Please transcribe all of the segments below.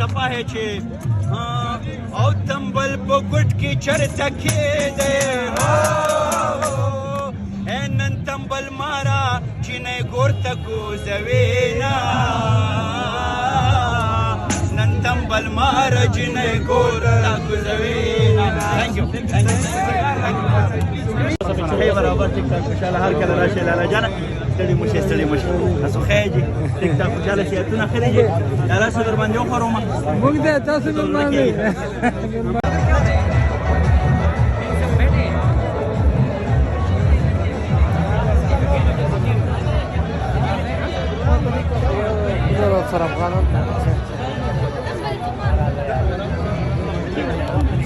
تپه چې او تنبل په ګټ کې چرته کېدی نن تنبل مارا چې نه ګور ته کوزوینا نن تنبل مارا چې نه ګور ته کوزوینا. ثانک یو صحیح برابر ټیک ټاک خوشاله هر کله راشي لاله جانه ستړي مشي تاسو خیجي ټیک ټاک خوشاله سیاتونه خریجي تاسو در باندې وخورو موږ دې تاسو در باندې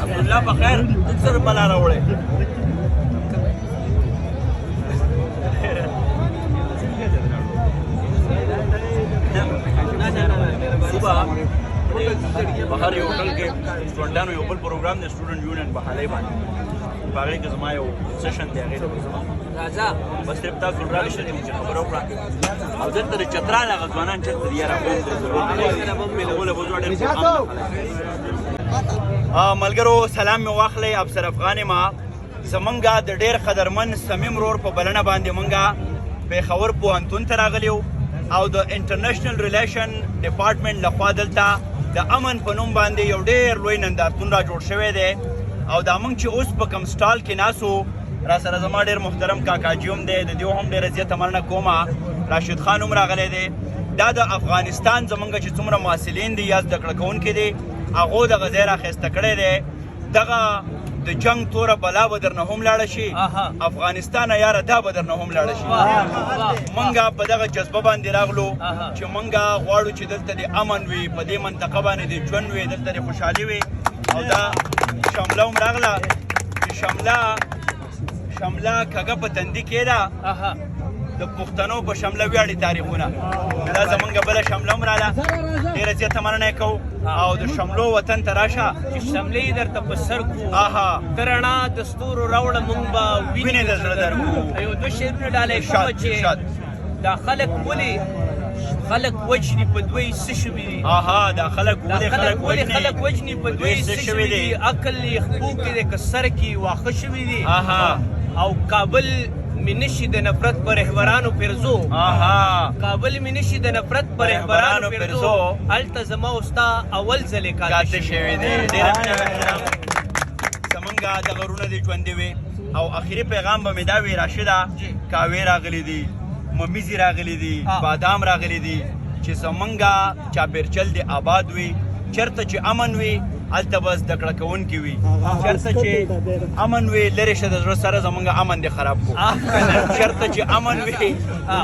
عبدالله بخیر سر بلا راوړی صبح بهر یو هوټل کې سټوډنټانو یو بل پروګرام دی سټوډنټ یونین بحالۍ باندې په هغې کې زما یو سیشن دی هغې ته راځه بس صرف تاسو راغلي شئ چې خبره وکړه او دلته د چترال هغه ځوانان چېرته دي یاره ملګرو سلام مې واخلئ افسر افغان ما زمونږ د ډېر قدرمن صمیم رور په بلنه باندې مونږ پېښور پوهنتون ته راغلي وو او د انټرنیشنل ریلیشن ډپارټمنټ لخوا دلته د امن په نوم باندې یو ډېر لوی نندارتون را جوړ شوی دی او دا موږ چې اوس په کوم سټال کې ناسو را سره زما ډېر محترم کاکاجي هم دی د دې هم ډېره زیاته مننه کومه راشد خان هم راغلی دی دا د افغانستان زموږ چې څومره محصلین دي یا زده کړه کوونکي دي هغو دغه ځای راخیسته کړی دی دغه د جنگ توره بلا به درنه هم لاړه شي افغانستان یاره دا به درنه هم لاړه شي منګه په دغه جذبه باندې راغلو چې منګه غواړو چې دلته د امن وي په دې منطقه باندې د ژوند وي دلته د خوشحالي وي او دا شمله هم راغله چې شمله کږه په تندي کې ده د پښتنو په شمله ویاړي تاریخونه دا زمونږ بله شمله هم راله ډېره زیاته مننه یې کوو او د شملو وطن ته راشه چې شملې یې درته په سر کړو ته رڼا د ستورو راوړه موږ به وینې د زړه درکړو یو دوه شعرونه ډالۍ کومه چې دا خلک ولې خلک وجني په دوی څه شوي دي دا خلک ولې خلک وجني په دوی څه شوي دي عقل یې خپو کې دی که سر کې واښه شوي دي او کابل می نشي د نفرت پر رهبرانو پرزو کابل می نشي د نفرت پر رهبرانو پرزو هلته زما استا اول ځلې کاته شوی دی زمونږ د غرونه دي ژوندي وي او اخري پیغام به مې دا وي راشده کاوې راغلي دي ممیزې راغلي دي بادام راغلي دي چې زمونږ چاپېرچل دې آباد وي چېرته چې امن وي هلته به زده کړه کوونکي وي چېرته چې امن وي لرې شه د زړه سره زمونږ امن دې خراب کړو چېرته چې امن وي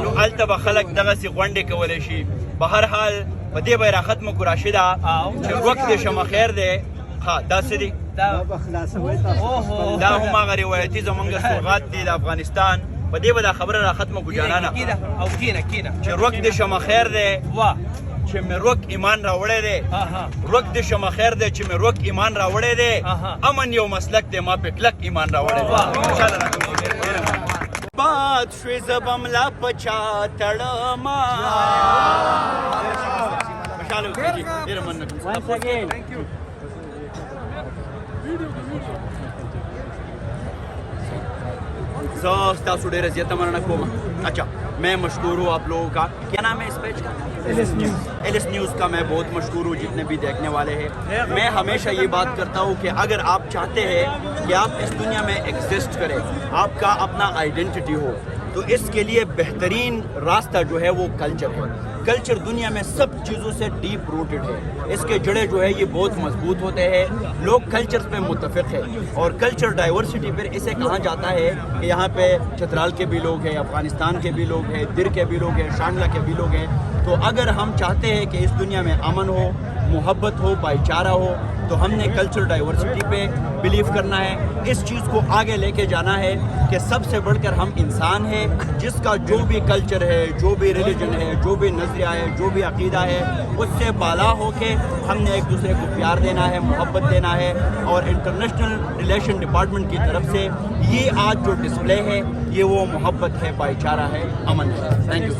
نو هلته به خلک دغسې غونډې کولی شي په هر حال په دې به یې راختمه کړو راشده چې وخت دې شمه خیر دی دا څه دي دا هم هغه روایتي زمونږ سوغات دي د افغانستان په دې به دا خبره راختمه کړو جانانه او کینه چې وخت دې شمه خیر دی چې مې روک ایمان راوړی دی روک دې شمه خیر دی چې مې روک ایمان راوړی دی امن یو مسلک دی ما پې کلک ایمان راوړی دی باد شوې زه بملا په چا تړمه خوشحاله اوسئ جي ډېره مننه کوم ستاسو ډېره زیاته مننه کوم اچھا मैं मशहूर हूँ आप लोगों का क्या नाम है इस पेज का एलिस न्यूज़ का मैं बहुत मशहूर हूँ जितने भी देखने वाले हैं मैं हमेशा ये बात करता हूँ कि अगर आप चाहते हैं कि आप इस दुनिया में एग्जिस्ट करें आपका अपना आइडेंटिटी हो तो इसके लिए बेहतरीन रास्ता जो है वो कल्चर है कल्चर दुनिया में सब चीज़ों से डीप रूटेड है इसके जड़े जो है ये बहुत मजबूत होते हैं लोग कल्चर पे मुत्तफिक है और कल्चर डाइवर्सिटी फिर इसे कहा जाता है कि यहाँ पे चतराल के भी लोग हैं अफगानिस्तान के भी लोग हैं दिर के भी लोग हैं शांगला के भी लोग हैं तो अगर हम चाहते हैं कि इस दुनिया में अमन हो मोहब्बत हो भाईचारा हो तो हमने कल्चर डाइवर्सिटी पे बिलीव करना है इस चीज़ को आगे लेके जाना है कि सबसे बढ़कर हम इंसान हैं जिसका जो भी कल्चर है जो भी रिलीजन है जो भी नज़रिया है जो भी अकीदा है उससे बाला होके हमने एक दूसरे को प्यार देना है मोहब्बत देना है और इंटरनेशनल रिलेशन डिपार्टमेंट की तरफ से ये आज जो डिस्प्ले है ये वो मोहब्बत है भाईचारा है अमन है थैंक यू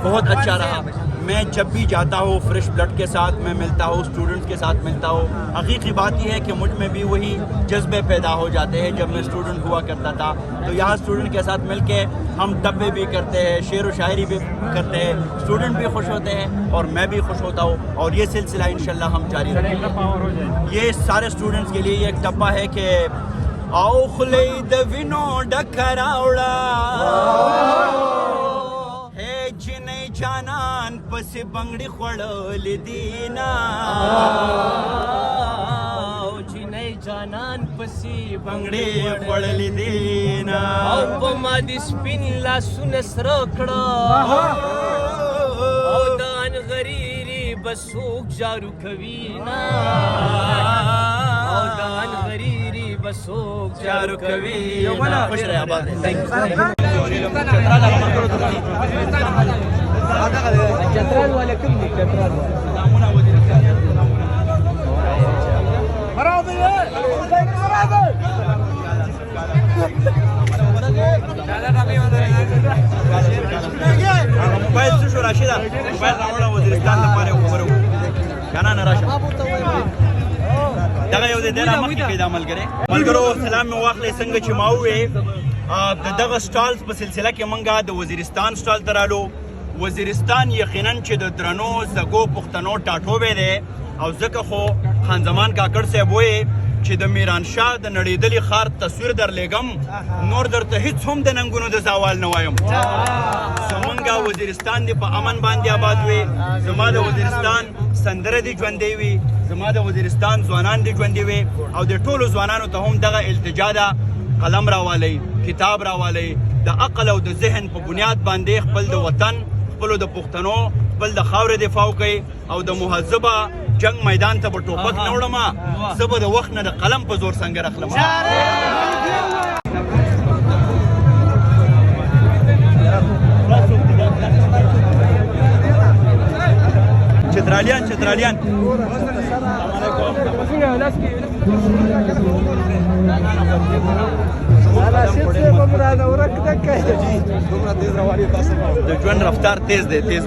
बहुत अच्छा रहा मैं जब भी जाता हूँ फ्रेश ब्लड के साथ मैं मिलता हूँ, स्टूडेंट्स के साथ मिलता हूँ। हकीकी बात यह है कि मुझ में भी वही जज्बे पैदा हो जाते हैं जब मैं स्टूडेंट हुआ करता था। तो यहाँ स्टूडेंट के साथ मिल के हम डब्बे भी करते हैं, शेर व शायरी भी करते हैं, स्टूडेंट भी खुश होते हैं और मैं भी खुश होता हूँ। और ये सिलसिला इंशाल्लाह हम जारी रखेंगे। ये सारे स्टूडेंट्स के लिए ये एक टप्पा है कि आओ खुले दविनो डकराउड़ा है जिने जानन पस बंगड़ी खड़ल दीना जिने जानन पसी बंगड़ी खड़ल दीना او ما دي سپین لاسونه سره کړه او دان غریری بسوک جارو کوي نا او دان غریری بسوک جارو کوي خوش رہے آباد چترال والے کم دي چترال موبایل څه شو راشده موبایل راوړه وزیرستان لپاره وګورو کنه نه راشه دغه یو د دې مخکې کې د عمل کړي ملګرو سلام مې واخلې څنګه چې ما وې د دغه سټالز په سلسله کې مونږه د وزیرستان سټال ته رالو. وزیرستان یقینا چې د درنو زګو پښتنو ټاټوبی دی او ځکه خو خان زمان کاکړ صاحب وایي چې د میران شاه د نړېدلي ښار تصویر درلیږم نور درته هیڅ هم د ننګونو د زوال نه وایم. زمونږه وزیرستان دی په امن باندې آباد وي، زما د وزیرستان سندره دي ژوندی وي، زما د وزیرستان ځوانان دي ژوندي وي او د ټولو ځوانانو ته هم دغه التجا ده قلم راوالی، کتاب راوالی، د عقل او د ذهن په بنیاد باندې خپل د وطن خپلو د پښتنو خپل د خاورې دفاع وکړئ او د مهذبه جنگ میدان ته به ټوپک نه وړم، زه به د وخت نه د قلم په زور سنګر اخلم. چترالیان چترالیان د ژوند رفتار تیز دی تیز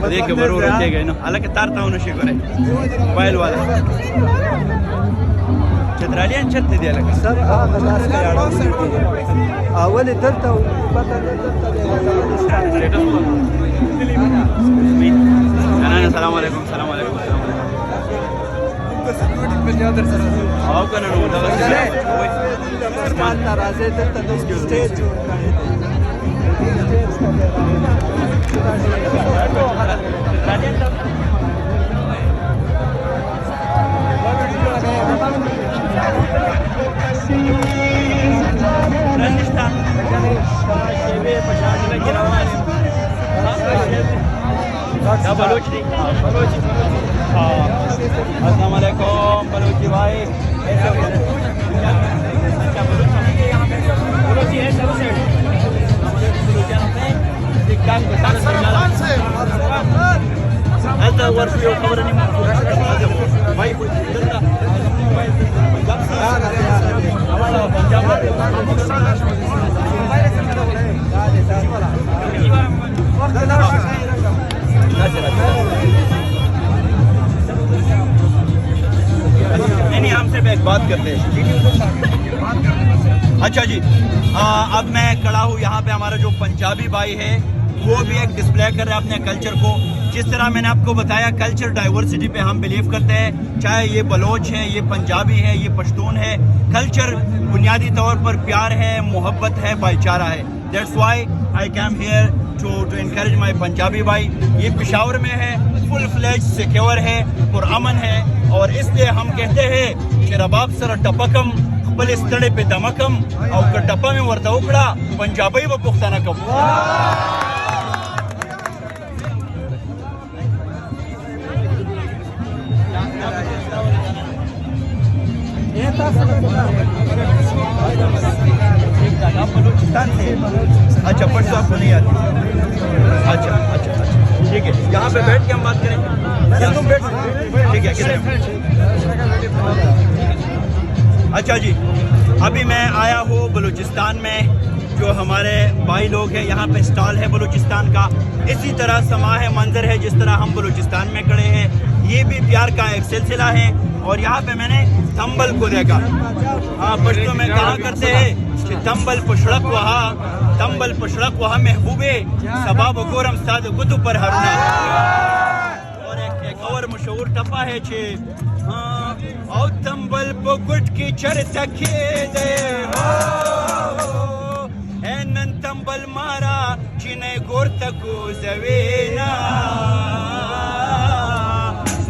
په دې کې ورور کېږي نو هلکه تار ته ونه شي ګورئ موبایل والا چترالیان چېرته دی هلکه سر هغه لاس کې اړول اول دلته پته نه دلته السلام علیکم السلام علیکم او کنه نو دا مان ته راځي دلته د سټیج جوړ کړی دی क्या बलोच थी बलोची अस्सलाम वालेकुम बलोची भाई बलोची है सब से هذا ورث خبرني भाई नहीं हमसे एक बात करते हैं। अच्छा जी अब मैं खड़ा हूँ यहाँ पे हमारा जो पंजाबी भाई है वो भी एक डिस्प्ले कर रहे हैं अपने कल्चर को। जिस तरह मैंने आपको बताया कल्चर डाइवर्सिटी पे हम बिलीव करते हैं, चाहे ये बलोच है, ये पंजाबी है, ये पश्तून है। कल्चर बुनियादी तौर पर प्यार है, मोहब्बत है, भाईचारा है। That's why I came here to encourage my Punjabi भाई। ये पेशावर में है, फुल फ्लेज सिक्योर है, पुरअमन है और इसलिए हम कहते हैं कि रबाब सर टपकम खपल स्तड़े पे दमकम और टप्पा में वर्ता उखड़ा पंजाबी व पुख्ताना कम। बलूचिस्तान से अच्छा परसों आपको नहीं आती? अच्छा अच्छा अच्छा ठीक है, यहाँ पे बैठ के हम बात करें। तुम बैठ ठीक है कितने? अच्छा जी अभी मैं आया हूँ बलूचिस्तान में जो हमारे भाई लोग हैं यहाँ पे स्टॉल है बलूचिस्तान का, इसी तरह समा है, मंजर है जिस तरह हम बलूचिस्तान में खड़े हैं, ये भी प्यार का एक सिलसिला है। और यहाँ पे मैंने तंबल को देखा। हाँ, पश्तो में कहा करते हैं कि तंबल पशड़क वहा महबूबे सबाब गोरम साद गुतु पर हरना। और एक और मशहूर टप्पा है छे और तंबल को गुट की चर तके दे है नन तंबल मारा चिने गोर तको जवेना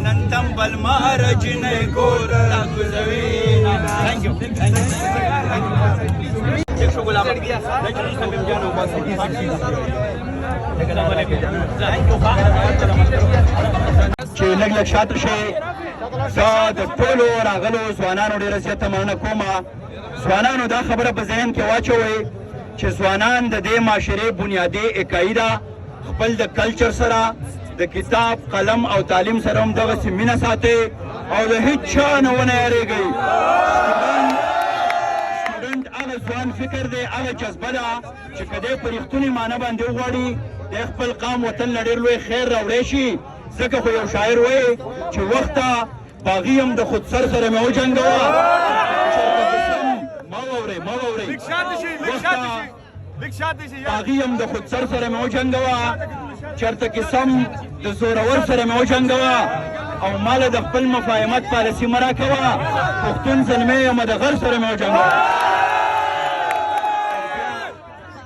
नन तंबल मारा चिने गोर तको जवेना। Thank you. Ghulam چې لږ لږ شاته شي زه د ټولو راغلو ځوانانو ډېره زیاته مننه کوم. ځوانانو دا خبره په ذهن کې واچوئ چې ځوانان د دې معاشرې بنیادي اکایي ده. خپل د کلچر سره د کتاب قلم او تعلیم سره هم دغسې مینه ساتئ او د هېڅ چا نه ونه یارېږئ. سټوډنټ هغه ځوان فکر دی، هغه جذبه ده چې که دی په رښتونې معنه باندې وغواړي د خپل قام وطن له ډېر لوی خیر راوړی شي. ځکه خو یو شاعر وایي چې وخته باغي یم د خودسر سره مې وجنګوه. باغي یم د خودسر سره مې وجنګوه، چېرته کې سم د زورور سره مې وجنګوه او ماله د خپل مفاهمت پالیسي مه راکوه. پښتون زلمی یم د غر سره مې وجنګوه.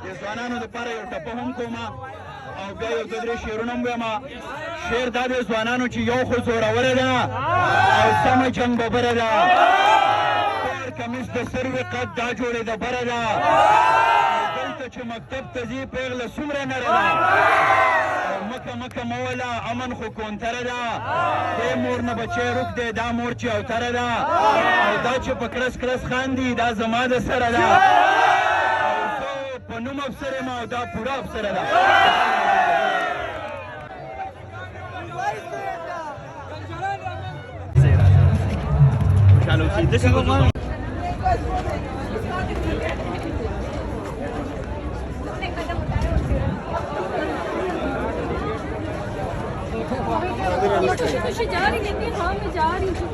د ځوانانو دپاره یو ټپه هم کومه او بیا یو دوه درې شعرونه هم ویمه. شعر دا دی ځوانانو چې یو خو زوروره ده او سمه جنګ ببره ده، تور کمیس د سروې قد دا جوړېده بره ده، دلته چې مکتب ته ځي پیغله څومره نره ده، مکه مکه موله امن خو کونتره ده، دې مور نه بچی روک دی دا مور چې اوتره ده، او دا چې په کړس کړس خاندي دا زما د سره ده، او زه په نوم افسر یم او دا پوره افسره ده. This is खुशी खुशी जा रही थी। हाँ मैं जा रही थी।